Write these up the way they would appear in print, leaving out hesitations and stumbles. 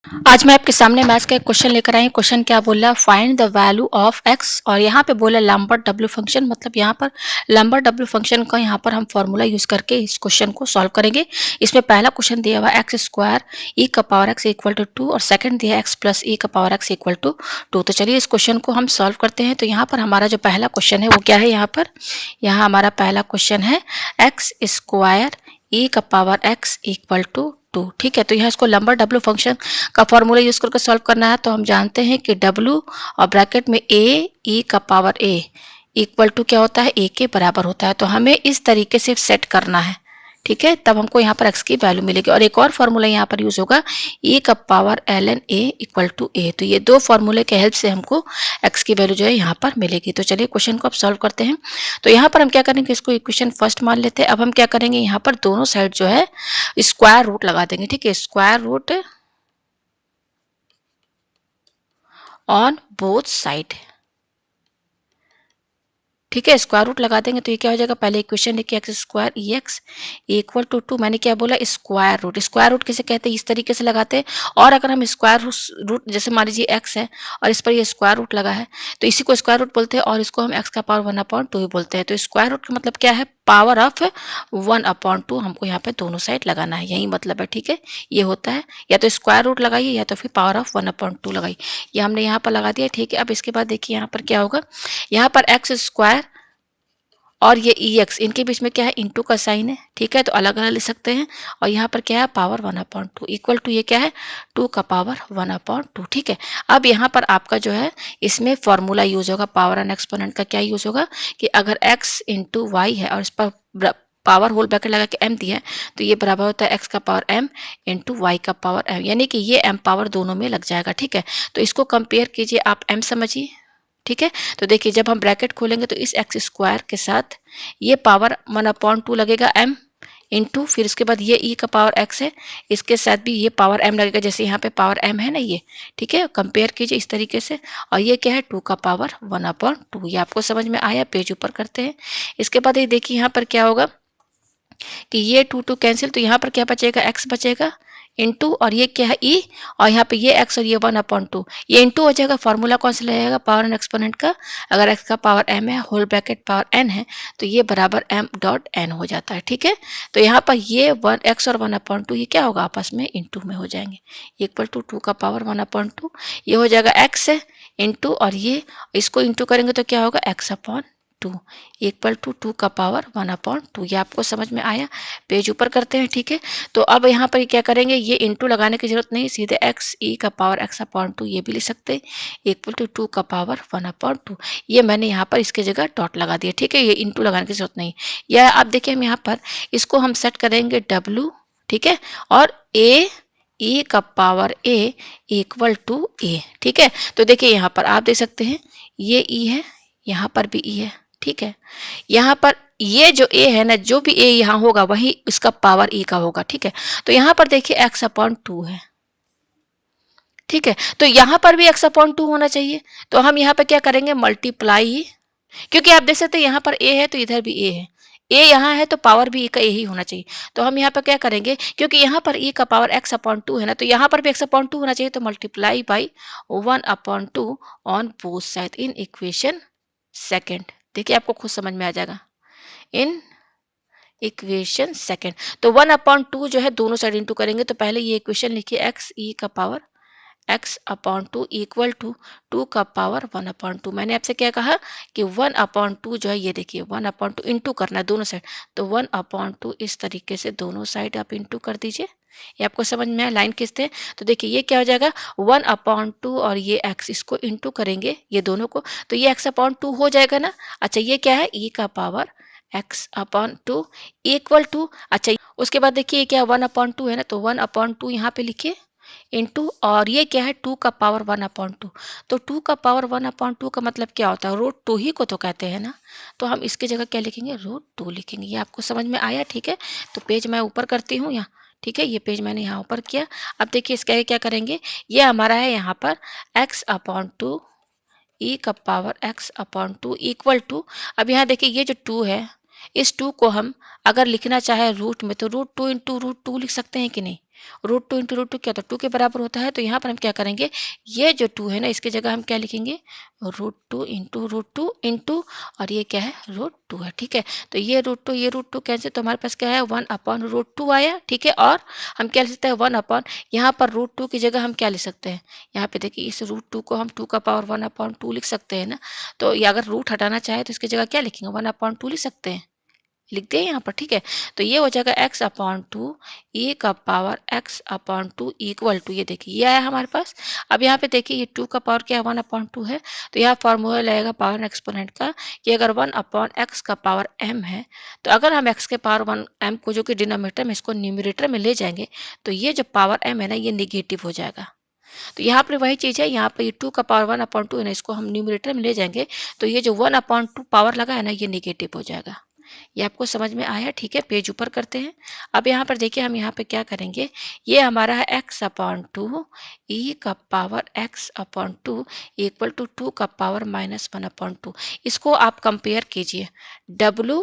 आज मैं आपके सामने मैथ्स का एक क्वेश्चन लेकर आई हूँ। क्वेश्चन क्या बोल रहा है, find the value of x, और यहाँ पे बोला लैम्बर्ट डब्ल्यू फंक्शन, मतलब यहाँ पर लैम्बर्ट डब्ल्यू फंक्शन का यहाँ पर हम फॉर्मूला यूज करके इस क्वेश्चन को सॉल्व करेंगे। इसमें पहला क्वेश्चन दिया हुआ एक्स स्क्वायर ई का पावर एक्स इक्वल टू 2 और सेकंड दिया एक्स प्लस ई का पावर एक्स इक्वल टू 2। तो चलिए इस क्वेश्चन को हम सॉल्व करते हैं। तो यहाँ पर हमारा जो पहला क्वेश्चन है वो क्या है, यहाँ हमारा पहला क्वेश्चन है एक्स स्क्वायर ई का पावर एक्स इक्वल टू 2। ठीक है, तो यहाँ इसको लंबर डब्ल्यू फंक्शन का फॉर्मूला यूज करके सॉल्व करना है। तो हम जानते हैं कि डब्ल्यू और ब्रैकेट में ए ई का पावर ए इक्वल टू क्या होता है, ए के बराबर होता है। तो हमें इस तरीके से सेट करना है, ठीक है, तब हमको यहाँ पर एक्स की वैल्यू मिलेगी। और एक और फॉर्मूला यहाँ पर यूज होगा, ई का power L N A equal to A. तो ये दो फॉर्मूले के हेल्प से हमको एक्स की वैल्यू जो है यहाँ पर मिलेगी। तो चलिए क्वेश्चन को अब सॉल्व करते हैं। तो यहाँ पर हम क्या करेंगे, इसको इक्वेशन फर्स्ट मान लेते हैं। अब हम क्या करेंगे, यहाँ पर दोनों साइड जो है स्क्वायर रूट लगा देंगे। ठीक है, square root on both side. ठीक है, स्क्वायर रूट लगा देंगे तो ये क्या हो जाएगा, पहले इक्वेशन लिखिए x square e x equal to 2। मैंने क्या बोला, स्क्वायर रूट। स्क्वायर रूट किसे कहते हैं, इस तरीके से लगाते हैं। और अगर हम स्क्वायर रूट जैसे मान लीजिए एक्स है और इस पर ये स्क्वायर रूट लगा है तो इसी को स्क्वायर रूट बोलते हैं, और इसको हम एक्स का पावर 1/2 ही बोलते हैं। तो स्क्वायर रूट का मतलब क्या है, पावर ऑफ 1/2 हमको यहाँ पे दोनों साइड लगाना है, यही मतलब है। ठीक है, ये होता है, या तो स्क्वायर रूट लगाइए या तो फिर पावर ऑफ 1/2 लगाइए। ये हमने यहाँ पर लगा दिया। ठीक है, अब इसके बाद देखिए यहाँ पर क्या होगा, यहाँ पर एक्स स्क्वायर और ये ई एक्स, इनके बीच में क्या है, इंटू का साइन है। ठीक है, तो अलग अलग लिख सकते हैं। और यहाँ पर क्या है, पावर 1/2 इक्वल टू ये क्या है, 2 का पावर 1/2। ठीक है, अब यहाँ पर आपका जो है इसमें फॉर्मूला यूज होगा, पावर एंड एक्सपोनेंट का क्या यूज होगा कि अगर x इंटू वाई है और इस पर पावर होल ब्रैकेट लगा के m दिया है तो ये बराबर होता है x का पावर m इंटू वाई का पावर m, यानी कि ये m पावर दोनों में लग जाएगा। ठीक है, तो इसको कंपेयर कीजिए, आप m समझिए। ठीक है, तो देखिए जब हम ब्रैकेट खोलेंगे तो इस एक्स स्क्वायर के साथ ये पावर 1/2 लगेगा m इंटू, फिर इसके बाद ये e का पावर x है, इसके साथ भी ये पावर m लगेगा, जैसे यहाँ पे पावर m है ना ये। ठीक है, कंपेयर कीजिए इस तरीके से। और ये क्या है, 2 का पावर 1/2। ये आपको समझ में आया, पेज ऊपर करते हैं। इसके बाद ये देखिए यहाँ पर क्या होगा कि ये 2 कैंसिल, तो यहाँ पर क्या बचेगा, x बचेगा इंटू, और ये क्या है ई, और यहाँ पे ये x और ये 1/2, ये इंटू हो जाएगा। फॉर्मूला कौन सा लगेगा, पावर एंड एक्सपोनेंट का। अगर x का पावर m है, होल ब्रैकेट पावर n है, तो ये बराबर m डॉट n हो जाता है। ठीक है, तो यहाँ पर ये x और 1/2 ये क्या होगा, आपस में इंटू में हो जाएंगे, इक्वल टू 2 का पावर 1/2। ये हो जाएगा x है इंटू, और ये इसको इंटू करेंगे तो क्या होगा, x/2 इक्वल टू 2 का पावर 1/2। ये आपको समझ में आया, पेज ऊपर करते हैं। ठीक है, तो अब यहाँ पर क्या करेंगे, ये इंटू लगाने की जरूरत नहीं, सीधे x e का पावर x/2 ये भी लिख सकते हैं, इक्वल टू 2 का पावर 1/2। ये मैंने यहाँ पर इसके जगह डॉट लगा दिया। ठीक है, ये इंटू लगाने की जरूरत नहीं। या आप देखिए हम यहाँ पर इसको हम सेट करेंगे w, ठीक है, और a e का power a equal to a। ठीक है, तो देखिए यहाँ पर आप देख सकते हैं ये e है, यहाँ पर भी e है। ठीक है, यहाँ पर ये जो a है ना, जो भी a यहाँ होगा वही इसका पावर e का होगा। ठीक है, तो यहाँ पर देखिए x/2 है। ठीक है, तो यहाँ पर भी x/2 होना चाहिए। तो हम यहाँ पर क्या करेंगे, मल्टीप्लाई, क्योंकि आप देख सकते हैं यहाँ पर a है तो इधर भी a है, a यहाँ है तो पावर भी e का a ही होना चाहिए। तो हम यहाँ पर क्या करेंगे, क्योंकि यहाँ पर e का पावर x/2 है ना, तो यहाँ पर भी x/2 होना चाहिए। तो multiply by 1/2 on both side in equation second. देखिए आपको खुद समझ में आ जाएगा, इन इक्वेशन सेकेंड। तो 1/2 जो है दोनों साइड इंटू करेंगे, तो पहले ये इक्वेशन लिखिए, एक्स ई का पावर x/2 इक्वल टू 2 का पावर 1/2। मैंने आपसे क्या कहा कि 1/2 जो है, ये देखिए 1/2 इंटू करना है दोनों साइड, तो 1/2 इस तरीके से दोनों साइड आप इंटू कर दीजिए। ये आपको समझ में आया, लाइन खींचते। तो देखिए ये क्या हो जाएगा, 1/2 और ये x, इसको इंटू करेंगे ये दोनों को, तो ये x/2 हो जाएगा ना। अच्छा, ये क्या है, e का पावर x/2 इक्वल टू, अच्छा उसके बाद देखिए क्या 1/2 है ना, तो 1/2 यहाँ पे लिखिए इंटू, और ये क्या है, 2 का पावर 1/2। तो 2 का पावर 1/2 का मतलब क्या होता है, √2 ही को तो कहते हैं ना। तो हम इसकी जगह क्या लिखेंगे, √2 लिखेंगे। ये आपको समझ में आया। ठीक है, तो पेज मैं ऊपर करती हूँ यहाँ। ठीक है, ये पेज मैंने यहाँ ऊपर किया। अब देखिए इसका क्या करेंगे, ये हमारा है यहाँ पर x/2 e का पावर x/2 इक्वल टू, अब यहाँ देखिए ये जो 2 है, इस 2 को हम अगर लिखना चाहे रूट में तो √2 इंटू √2 लिख सकते हैं कि नहीं। Root two into root two क्या होता है, 2 के बराबर होता है। तो यहाँ पर हम क्या करेंगे, ये जो 2 है ना, इसकी जगह हम क्या लिखेंगे, रूट टू इंटू और ये क्या है, रूट 2 है। ठीक है, तो ये रूट टू कैंसिल, तो हमारे पास क्या है, 1/√2 आया। ठीक है, और हम क्या लिख सकते हैं, 1 यहाँ पर रूट 2 की जगह हम क्या लिख सकते हैं, यहाँ पे देखिए इस रूट 2 को हम 2 का पावर 1/2 लिख सकते हैं ना। तो ये अगर रूट हटाना चाहे तो इसकी जगह क्या लिखेंगे, 1/2 लिख सकते हैं, लिख दिए यहाँ पर। ठीक है, तो ये हो जाएगा x/2 e का पावर x/2 इक्वल टू, ये देखिए ये आया हमारे पास। अब यहाँ पे देखिए ये 2 का पावर क्या है, 1/2 है। तो यहाँ फॉर्मूला लगेगा पावर एक्सपोनेंट का कि अगर 1/x का पावर m है, तो अगर हम x के पावर 1 m को जो कि डिनोमिनेटर में, इसको न्यूमरेटर में ले जाएंगे, तो ये जो पावर m है ना, ये निगेटिव हो जाएगा। तो यहाँ पर वही चीज़ है, यहाँ पे ये 2 का पावर 1/2 है ना, इसको हम न्यूमरेटर में ले जाएंगे, तो ये जो 1/2 पावर लगा है ना, ये निगेटिव हो जाएगा। ये आपको समझ में आया? ठीक है, पेज ऊपर करते हैं। अब यहाँ पर देखिए हम यहाँ पे क्या करेंगे, ये हमारा है x/2 e का पावर x/2 इक्वल टू 2 का पावर -1/2। इसको आप कंपेयर कीजिए, w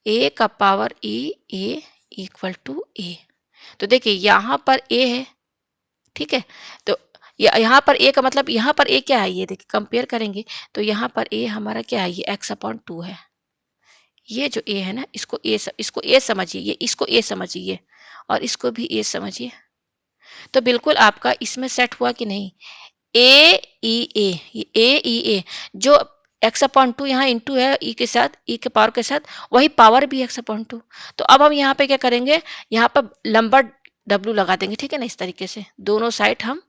a का power e a equal to a। तो देखिए यहाँ पर a है, ठीक है, तो यहाँ पर a का मतलब, यहाँ पर a क्या है, ये देखिए कंपेयर करेंगे तो यहाँ पर a हमारा क्या है, ये x/2 है। ये जो a है ना, इसको a समझिए, ये इसको a समझिए और इसको भी a समझिए। तो बिल्कुल आपका इसमें सेट हुआ कि नहीं, a e a, ये a e a जो x/2 यहाँ इंटू है e के साथ, e के पावर के साथ, वही पावर भी x/2। तो अब हम यहाँ पे क्या करेंगे, यहाँ पर लंबा w लगा देंगे। ठीक है ना, इस तरीके से दोनों साइड हम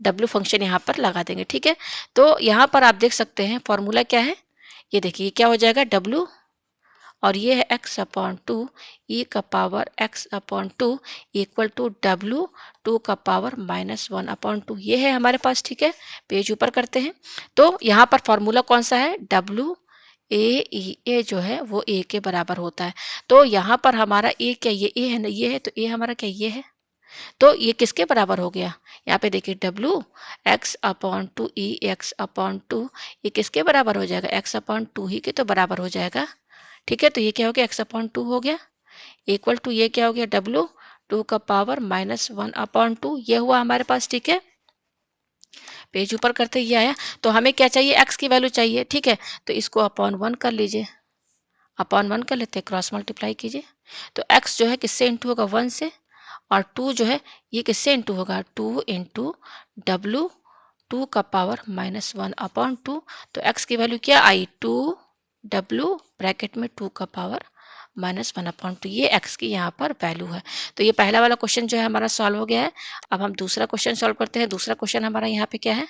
w फंक्शन यहाँ पर लगा देंगे। ठीक है, तो यहाँ पर आप देख सकते हैं फॉर्मूला क्या है, ये देखिए क्या हो जाएगा, w और ये है x/2 e का power x/2 equal to w 2 का पावर -1/2, ये है हमारे पास। ठीक है, पेज ऊपर करते हैं। तो यहाँ पर फॉर्मूला कौन सा है, w a जो है वो a के बराबर होता है। तो यहाँ पर हमारा a क्या, ये a है ना, ये है, तो a हमारा क्या, ये है। तो ये किसके बराबर हो गया, यहाँ पे देखिए w x/2 e x/2, ये किसके बराबर हो जाएगा, x/2 ही के तो बराबर हो जाएगा। ठीक है, तो ये क्या हो गया, x/2 हो गया इक्वल टू, ये क्या हो गया, w 2 का पावर -1/2, ये हुआ हमारे पास। ठीक है, पेज ऊपर करते ये आया। तो हमें क्या चाहिए, x की वैल्यू चाहिए। ठीक है, तो इसको अपॉन 1 कर लीजिए, अपॉन 1 कर लेते हैं, क्रॉस मल्टीप्लाई कीजिए। तो x जो है किससे इंटू होगा, 1 से, और 2 जो है ये किससे इंटू होगा, 2 इंटू डब्लू 2 का पावर -1/2। तो x की वैल्यू क्या आई, 2w ब्रैकेट में 2 का पावर -1/2, ये x की यहाँ पर वैल्यू है। तो ये पहला वाला क्वेश्चन जो है हमारा सॉल्व हो गया है। अब हम दूसरा क्वेश्चन सॉल्व करते हैं। दूसरा क्वेश्चन हमारा यहाँ पे क्या है,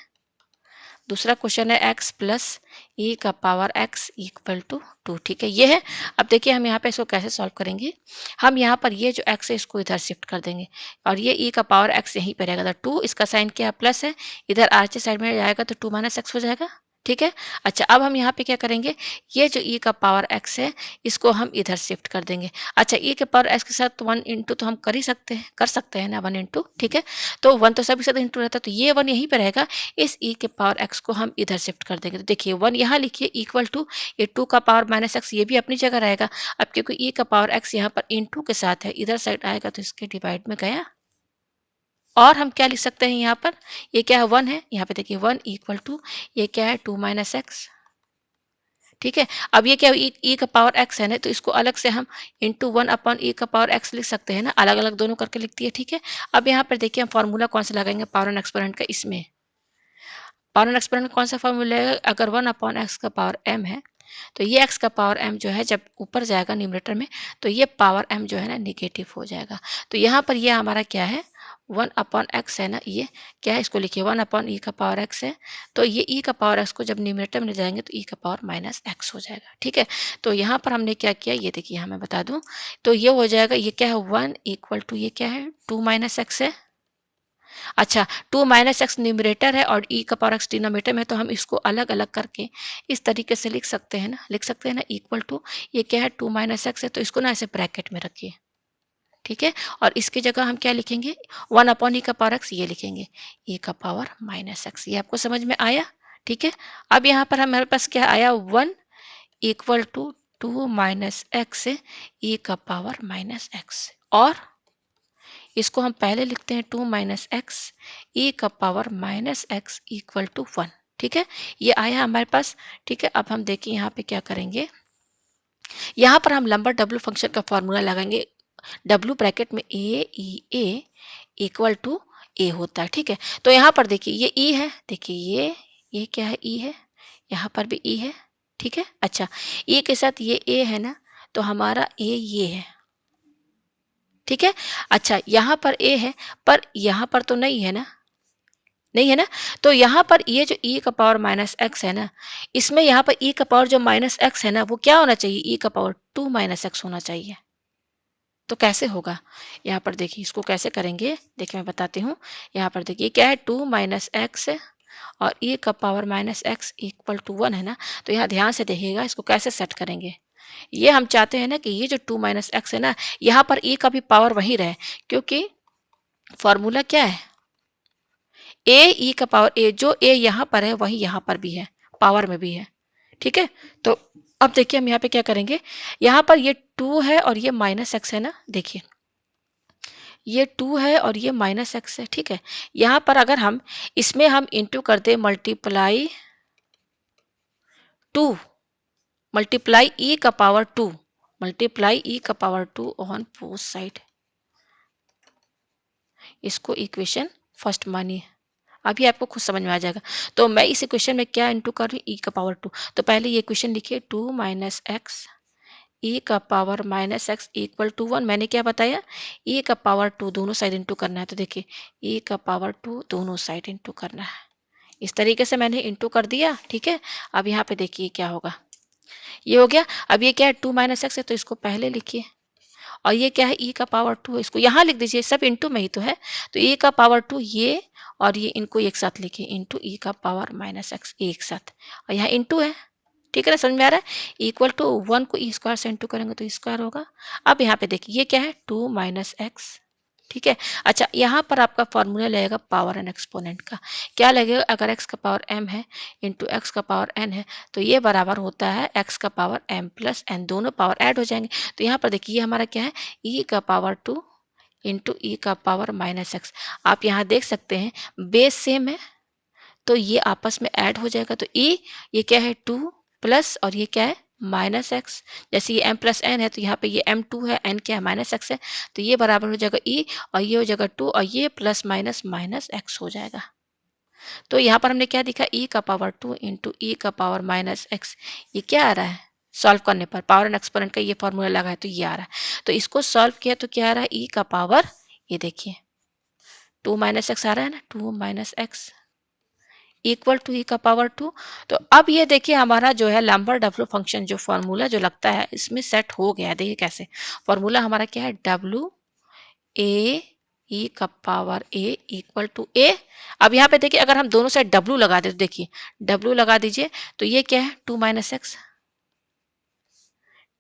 दूसरा क्वेश्चन है x प्लस e का पावर x इक्वल टू 2। ठीक है, ये है। अब देखिए हम यहाँ पे इसको कैसे सॉल्व करेंगे, हम यहाँ पर ये जो x है इसको इधर शिफ्ट कर देंगे और ये e का पावर x यहीं पे रहेगा। तो 2 इसका साइन क्या प्लस है, इधर आरचे साइड में जाएगा तो 2 - x हो जाएगा। ठीक है, अच्छा अब हम यहाँ पे क्या करेंगे, ये जो e का पावर x है इसको हम इधर शिफ्ट कर देंगे। अच्छा, e के पावर x के साथ 1 इंटू तो हम कर सकते हैं ना, 1 इंटू। ठीक है, तो 1 तो सभी साथ इंटू रहता है, तो ये 1 यहीं पे रहेगा, इस e के पावर x को हम इधर शिफ्ट कर देंगे। तो देखिए 1 यहाँ लिखिए इक्वल टू, ये 2 का पावर -x ये भी अपनी जगह रहेगा। अब क्योंकि e का पावर x यहाँ पर इंटू के साथ है, इधर साइड आएगा तो इसके डिवाइड में गया। और हम क्या लिख सकते हैं यहाँ पर, ये क्या है, 1 है, यहाँ पे देखिए 1 इक्वल टू, ये क्या है, 2 - x। ठीक है, अब ये क्या, e का पावर x है ना, तो इसको अलग से हम इंटू 1/e का पावर x लिख सकते हैं ना, अलग अलग दोनों करके लिख दिए। ठीक है, अब यहाँ पर देखिए हम फॉर्मूला कौन सा लगाएंगे, पावर एंड एक्सपोनेंट का। इसमें पावर एंड एक्सपोनेंट कौन सा फॉर्मूला है, अगर 1/x का पावर m है, तो ये x का पावर m जो है जब ऊपर जाएगा न्यूमरेटर में, तो ये पावर m जो है ना निगेटिव हो जाएगा। तो यहाँ पर ये हमारा क्या है, 1/x है ना, ये क्या है, इसको लिखिए 1/e का पावर x है। तो ये e का पावर x को जब न्यूमरेटर में ले जाएंगे तो e का पावर -x हो जाएगा। ठीक है, तो यहाँ पर हमने क्या किया, ये देखिए यहाँ मैं बता दूं, तो ये हो जाएगा, ये क्या है, 1 इक्वल टू, ये क्या है, 2 - x है। अच्छा, 2 - x न्यूमरेटर है और e का पावर x डिनोमिनेटर में, तो हम इसको अलग अलग करके इस तरीके से लिख सकते हैं ना, इक्वल टू, ये क्या है, 2 - x है, तो इसको ना ऐसे ब्रैकेट में रखिए। ठीक है, और इसकी जगह हम क्या लिखेंगे, 1/e का पावर x ये लिखेंगे, e का पावर -x। ये आपको समझ में आया। ठीक है, अब यहाँ पर हमारे पास क्या आया, 1 इक्वल टू 2 - x e का पावर -x, और इसको हम पहले लिखते हैं 2 माइनस एक्स ई का power minus x equal to 1। ठीक है, ये आया हमारे पास। ठीक है, अब हम देखिए यहाँ पे क्या करेंगे। यहाँ पर हम लंबा डब्ल्यू फंक्शन का फॉर्मूला लगाएंगे। डब्ल्यू ब्रैकेट में ए इक्वल टू ए होता है। ठीक है, तो यहाँ पर देखिए ये ई है, देखिए ये क्या है, ई है, यहाँ पर भी ई है। ठीक है, अच्छा ई के साथ ये ए है ना, तो हमारा ए ये है। ठीक है, अच्छा यहाँ पर ए है, पर यहाँ पर तो नहीं है ना, नहीं है ना, तो यहाँ पर ये जो e का पावर माइनस एक्स है ना, इसमें यहाँ पर e का पावर जो माइनस एक्स है ना, वो क्या होना चाहिए, e का पावर 2 माइनस एक्स होना चाहिए। तो कैसे होगा, यहाँ पर देखिए इसको कैसे करेंगे, देखिए मैं बताती हूँ। यहाँ पर देखिए क्या है, 2 माइनस एक्स और e का power minus x equal to 1 है ना। तो यहाँ ध्यान से देखिएगा इसको कैसे सेट करेंगे। ये हम चाहते हैं ना कि ये जो 2 माइनस एक्स है ना, यहाँ पर e का भी पावर वही रहे, क्योंकि फॉर्मूला क्या है, ए ई का पावर ए, जो ए यहाँ पर है वही यहाँ पर भी है, पावर में भी है। ठीक है, तो अब देखिए हम यहाँ पे क्या करेंगे, यहाँ पर ये 2 है और ये माइनस एक्स है ना, देखिए ये 2 है और ये माइनस एक्स है। ठीक है, यहाँ पर अगर हम इसमें हम इंटू कर दे मल्टीप्लाई 2, मल्टीप्लाई ई का पावर 2, मल्टीप्लाई ई का पावर 2 ऑन बोथ साइड, इसको इक्वेशन फर्स्ट मानिए। अभी आपको खुद समझ में आ जाएगा। तो मैं इस इक्वेशन में क्या इंटू कर रही हूँ, e का पावर 2। तो पहले ये इक्वेशन लिखिए, 2 माइनस एक्स e का power minus x equal to 1। मैंने क्या बताया, e का पावर 2 दोनों साइड इंटू करना है। तो देखिए e का पावर 2 दोनों साइड इंटू करना है। इस तरीके से मैंने इंटू कर दिया। ठीक है, अब यहाँ पे देखिए क्या होगा, ये हो गया। अब ये क्या है, 2 माइनस एक्स है, तो इसको पहले लिखिए। और ये क्या है, e का पावर 2, इसको यहाँ लिख दीजिए, सब इंटू में ही तो है। तो e का पावर 2 ये और ये, इनको एक साथ लिखिए, इंटू ई का पावर माइनस एक्स एक साथ, और यहाँ इंटू है। ठीक है ना, समझ में आ रहा है। इक्वल टू 1 को ई स्क्वायर से इंटू करेंगे तो स्क्वायर होगा। अब यहाँ पे देखिए ये क्या है, 2 माइनस एक्स। ठीक है, अच्छा यहाँ पर आपका फॉर्मूला लगेगा पावर एंड एक्सपोनेंट का। क्या लगेगा, अगर x का पावर m है इंटू एक्स का पावर n है, तो ये बराबर होता है x का पावर m प्लस n, दोनों पावर ऐड हो जाएंगे। तो यहाँ पर देखिए ये हमारा क्या है, e का पावर 2 इंटू ई का पावर माइनस एक्स। आप यहाँ देख सकते हैं बेस सेम है, तो ये आपस में ऐड हो जाएगा। तो ये क्या है, 2 प्लस, और ये क्या है, माइनस एक्स। जैसे ये m प्लस n है, तो यहाँ पे ये m2 है, n क्या है, माइनस एक्स है। तो ये बराबर हो जाएगा e, और ये हो जाएगा 2, और ये प्लस माइनस माइनस एक्स हो जाएगा। तो यहाँ पर हमने क्या दिखा, e का पावर 2 इंटू ई का पावर माइनस एक्स। ये क्या आ रहा है, सॉल्व करने पर पावर एंड एक्सपोनेंट का ये फॉर्मूला लगा है, तो ये आ रहा है। तो इसको सॉल्व किया तो क्या आ रहा है, e का पावर, ये देखिए 2 माइनस एक्स आ रहा है ना, 2 माइनस एक्स इक्वल टू ई का पावर 2। तो अब ये देखिए हमारा जो है लैम्बर्ट डब्ल्यू फंक्शन जो फॉर्मूला जो लगता है इसमें सेट हो गया। देखिए कैसे, फॉर्मूला हमारा क्या है, डब्ल्यू ए ई का पावर ए इक्वल टू ए। अब यहाँ पे देखिए अगर हम दोनों साइड डब्ल्यू लगा दे, तो देखिए डब्ल्यू लगा दीजिए, तो ये क्या है, 2 माइनस एक्स,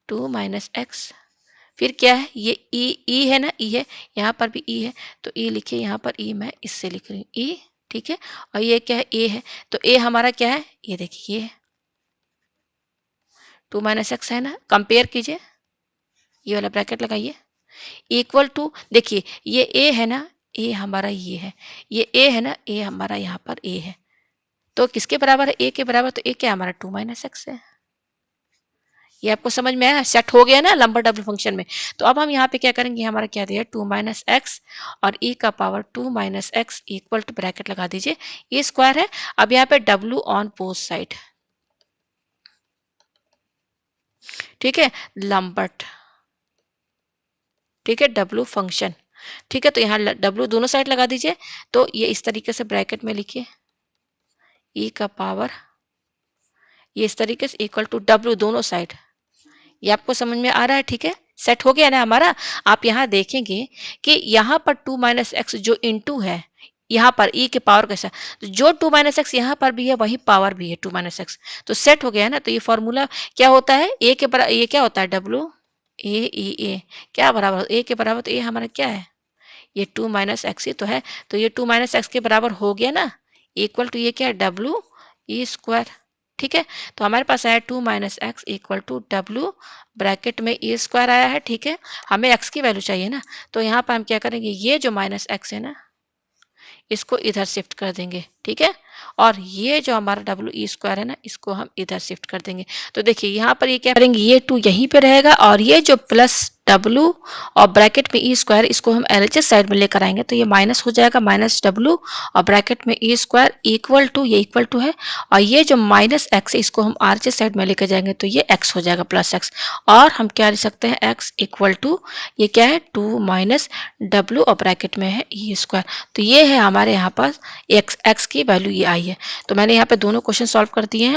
2 माइनस एक्स, फिर क्या है, ये ई है ना, ई है, यहाँ पर भी ई है, तो ई लिखिए, यहाँ पर ई मैं इससे लिख रही हूँ ई। ठीक है, और ये क्या है, ए है, तो ए हमारा क्या है, ये देखिए ये 2 माइनस एक्स है ना, कंपेयर कीजिए, ये वाला ब्रैकेट लगाइए, इक्वल टू, देखिए ये ए है ना, ए हमारा ये है, ये ए है ना, ए हमारा यहाँ पर ए है, तो किसके बराबर है, ए के बराबर। तो ए क्या हमारा 2 माइनस एक्स है। ये आपको समझ में आया, सेट हो गया ना लंबर डबल फंक्शन में। तो अब हम यहाँ पे क्या करेंगे, हमारा क्या दिया, 2 माइनस एक्स और e का power 2 minus x equal to, bracket लगा दीजिए, ये स्क्वायर है। अब यहाँ पे w ऑन बोथ साइड, ठीक है, लंबर्ट, ठीक है, w फंक्शन, ठीक है। तो यहाँ w दोनों साइड लगा दीजिए, तो ये इस तरीके से ब्रैकेट में लिखिए, e का पावर, ये इस तरीके से इक्वल टू w दोनों साइड। ये आपको समझ में आ रहा है, ठीक है, सेट हो गया ना हमारा। आप यहाँ देखेंगे कि यहाँ पर 2 माइनस एक्स जो इंटू है, यहाँ पर e के पावर के साथ, तो जो 2 माइनस एक्स यहाँ पर भी है वही पावर भी है 2 माइनस एक्स, तो सेट हो गया है ना। तो ये फॉर्मूला क्या होता है, ए के बराबर, ये क्या होता है, डब्ल्यू ए क्या बराबर, ए के बराबर, तो ए हमारा क्या है, ये 2 माइनस एक्स ही तो है, तो ये 2 माइनस एक्स के बराबर हो गया ना, इक्वल टू ये क्या है, डब्ल्यू ई स्क्वायर। ठीक है। तो हमारे पास आया 2 माइनस एक्स इक्वल टू डब्ल्यू ब्रैकेट में ए स्क्वायर आया है। ठीक है, हमें एक्स की वैल्यू चाहिए ना, तो यहाँ पर हम क्या करेंगे, ये जो माइनस एक्स है ना इसको इधर शिफ्ट कर देंगे। ठीक है, और ये जो हमारा डब्ल्यू ई स्क्वायर है ना इसको हम इधर शिफ्ट कर देंगे। तो देखिए यहाँ पर ये क्या करेंगे, ये 2 यहीं पे रहेगा और ये जो प्लस डब्ल्यू और ब्रैकेट में ई स्क्वायर इसको हम एलएचएस साइड में लेकर आएंगे, तो ये माइनस हो जाएगा, माइनस डब्ल्यू और ब्रैकेट में ई स्क्वायर इक्वल टू, ये इक्वल टू है, और ये जो माइनस एक्स है इसको हम आरएचएस साइड में लेकर जाएंगे तो ये एक्स हो जाएगा प्लस एक्स। और हम क्या लिख सकते हैं, एक्स इक्वल टू ये क्या है 2 माइनस डब्ल्यू और ब्रैकेट में है ई स्क्वायर। तो ये है हमारे यहाँ पास एक्स की वैल्यू ये आई है। तो मैंने यहाँ पे दोनों क्वेश्चन सॉल्व कर दिए हैं।